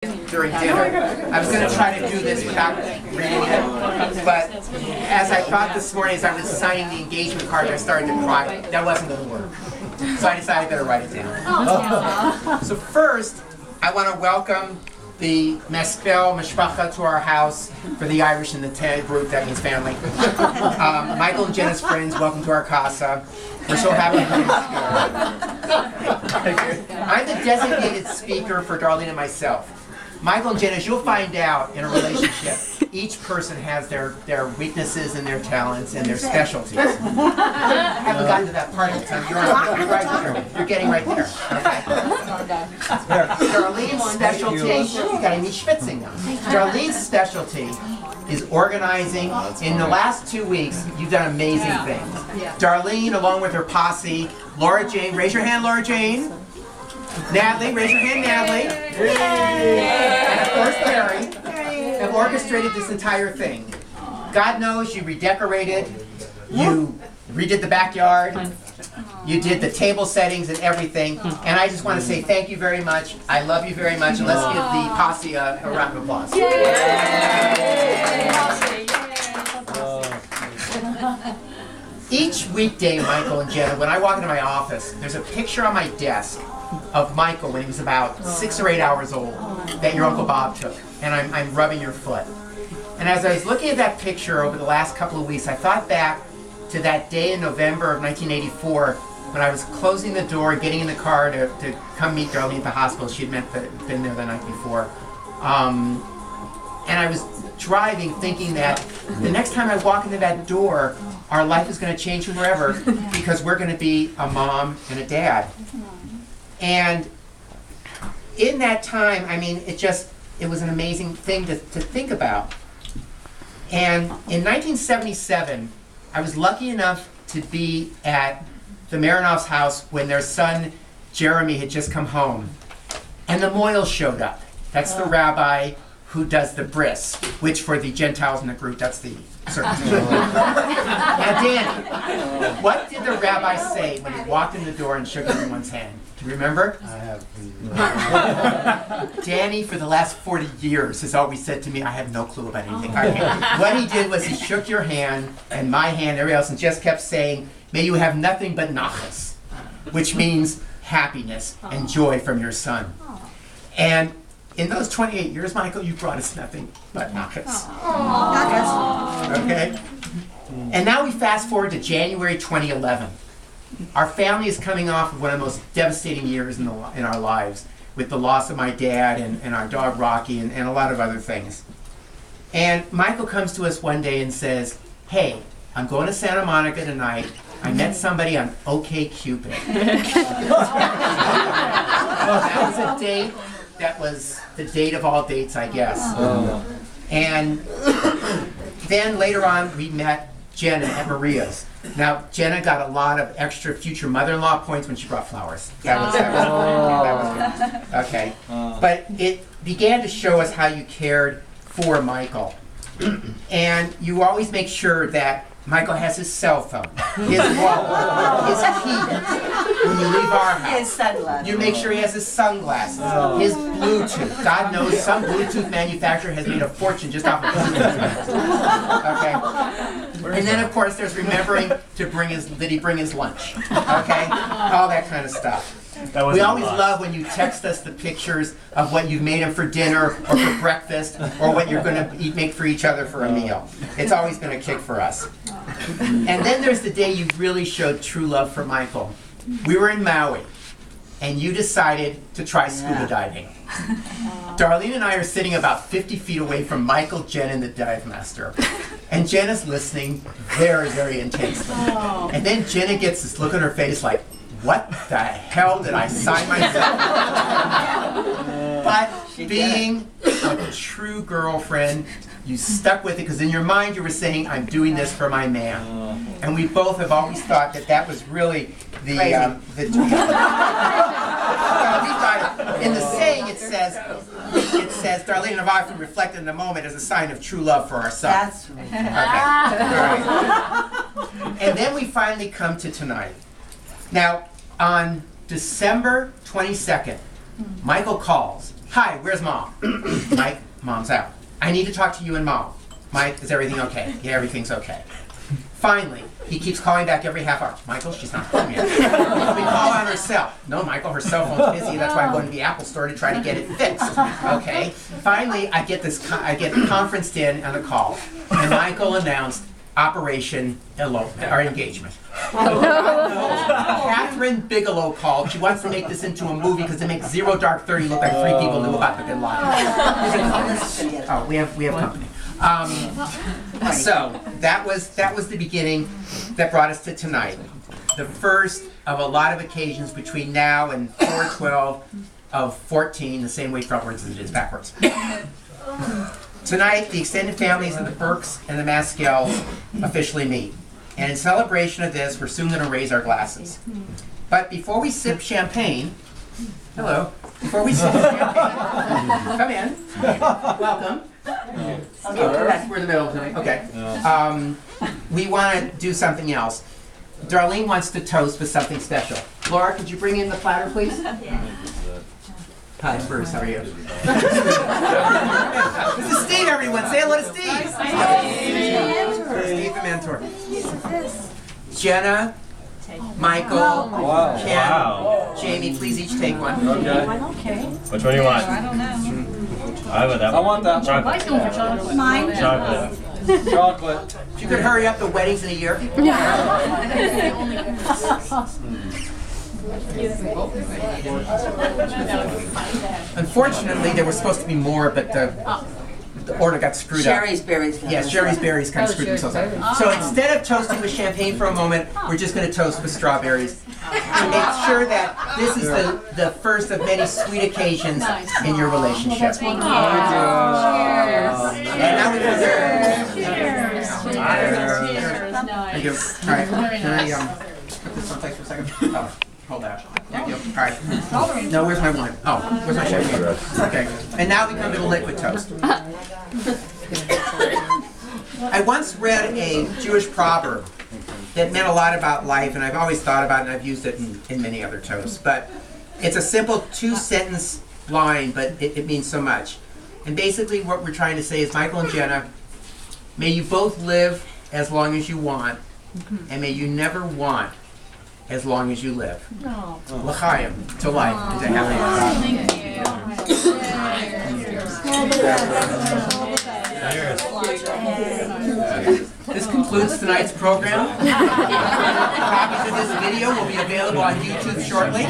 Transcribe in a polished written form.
during dinner. I was going to try to do this without reading it, but as I thought this morning as I was signing the engagement card, I started to cry. That wasn't going to work. So I decided I better write it down. So first, I want to welcome the Mespel Mishpacha to our house. For the Irish in the TED group, that means family. Michael and Jenna's friends, welcome to our casa. We're so happy to be here. I'm the designated speaker for Darlene and myself. Michael and Jenna, as you'll find out in a relationship, each person has their weaknesses and their talents and their specialties. I haven't gotten to that part yet, so you're right there. You're getting right there. Okay. Darlene's specialty, you got to meet schwitzing now. Darlene's specialty is organizing. In the last 2 weeks, you've done amazing things. Darlene, along with her posse, Laura Jane, raise your hand, Laura Jane. Natalie, raise your hand, Natalie. And of course, Barry, have orchestrated this entire thing. God knows you redecorated, you redid the backyard, you did the table settings and everything, and I just want to say thank you very much. I love you very much, and let's give the posse a round of applause. Each weekday, Michael and Jenna, when I walk into my office, there's a picture on my desk of Michael when he was about 6 or 8 hours old that your Uncle Bob took, and I'm rubbing your foot. And as I was looking at that picture over the last couple of weeks, I thought back to that day in November of 1984 when I was closing the door, getting in the car to come meet Darlene at the hospital. She'd been there the night before. And I was driving thinking that the next time I walk into that door, our life is going to change forever because we're going to be a mom and a dad. And in that time, I mean, it was an amazing thing to think about. And in 1977, I was lucky enough to be at the Marinoff's house when their son, Jeremy, had just come home. And the Moyle showed up. That's the rabbi who does the bris, which for the Gentiles in the group, that's the circumcision. Now, Danny, what did the rabbi say when he walked in the door and shook everyone's hand? Do you remember? I have. Danny, for the last 40 years, has always said to me, I have no clue about anything. What he did was he shook your hand and my hand, everybody else, and just kept saying, may you have nothing but nachas, which means happiness and joy from your son. And in those 28 years, Michael, you brought us nothing but nachas. Okay? And now we fast forward to January 2011. Our family is coming off of one of the most devastating years in our lives, with the loss of my dad and our dog Rocky and a lot of other things. And Michael comes to us one day and says, hey, I'm going to Santa Monica tonight. I met somebody on OkCupid. That was a date that was the date of all dates, I guess. And then later on, we met Jenna at Maria's. Now, Jenna got a lot of extra future mother-in-law points when she brought flowers. That was good. Okay. But it began to show us how you cared for Michael. And you always make sure that Michael has his cell phone, his wallet, his key when you leave our house. His sunglasses. You make sure he has his sunglasses, his Bluetooth. God knows some Bluetooth manufacturer has made a fortune just off of Bluetooth. Okay? And then, of course, there's remembering to bring his lunch. Okay? All that kind of stuff. We always love when you text us the pictures of what you've made him for dinner or for breakfast or what you're going to make for each other for a meal. It's always been a kick for us. And then there's the day you really showed true love for Michael. We were in Maui, and you decided to try scuba diving. Darlene and I are sitting about 50 feet away from Michael, Jenna, and the dive master. And Jenna's listening very, very intensely. And then Jenna gets this look on her face like, what the hell did I sign myself? But being a true girlfriend, you stuck with it because in your mind you were saying, I'm doing this for my man. And we both have always thought that that was really the in the saying it says, Darlene and I often reflect in the moment as a sign of true love for our son. That's right. Okay. All right. And then we finally come to tonight. Now, on December 22nd, Michael calls Hi, where's Mom? Mike, Mom's out. I need to talk to you and Mom. Mike, is everything okay? Yeah, everything's okay. Finally, he keeps calling back every half hour. Michael, she's not home yet. We call on her cell. No, Michael, her cell phone's busy. That's why I'm going to the Apple store to try to get it fixed. Okay. Finally, I get conferenced in on a call, and Michael announced Operation Elopement, our engagement. Catherine Bigelow called. She wants to make this into a movie because it makes Zero Dark 30 look like 3 people knew about the Bin Laden. Oh, we have company. So that was the beginning that brought us to tonight. The first of a lot of occasions between now and 4/12 of 14, the same way frontwards as it is backwards. Tonight, the extended families of the Burks and the Maskells officially meet. And in celebration of this, we're soon going to raise our glasses. But before we sip champagne, hello, before we sip champagne, come in, welcome. We're in the middle tonight, okay. We want to do something else. Darlene wants to toast with something special. Laura, could you bring in the platter, please? Hi, Bruce, how are you? This is Steve, everyone. Say hello to Steve. Steve the mentor. Jenna, Michael, Ken, Jamie, please each take one. Okay. Which one do you want? I don't know. I want that. Chocolate. Going for chocolate. Mine. Chocolate. Chocolate. If you could hurry up, the wedding's in a year. Unfortunately, there was supposed to be more, but the order got screwed up. Sherry's berries. Yes, Sherry's berries kind of screwed themselves up. So instead of toasting with champagne for a moment, we're just going to toast with strawberries to make sure that this is the first of many sweet occasions in your relationship. Thank you. And now we can Cheers. Thank you. All right. Can I put this someplace for a second? Oh, hold that. Thank you. All right. No, where's my wine? Oh, where's my champagne? Okay. And now we come to the liquid toast. I once read a Jewish proverb that meant a lot about life, and I've always thought about it, and I've used it in many other toasts. But it's a simple 2-sentence line, but it means so much. And basically what we're trying to say is, Michael and Jenna, may you both live as long as you want, and may you never want as long as you live. L'chaim, to life, and to happiness. This concludes tonight's program. Copies of this video will be available on YouTube shortly.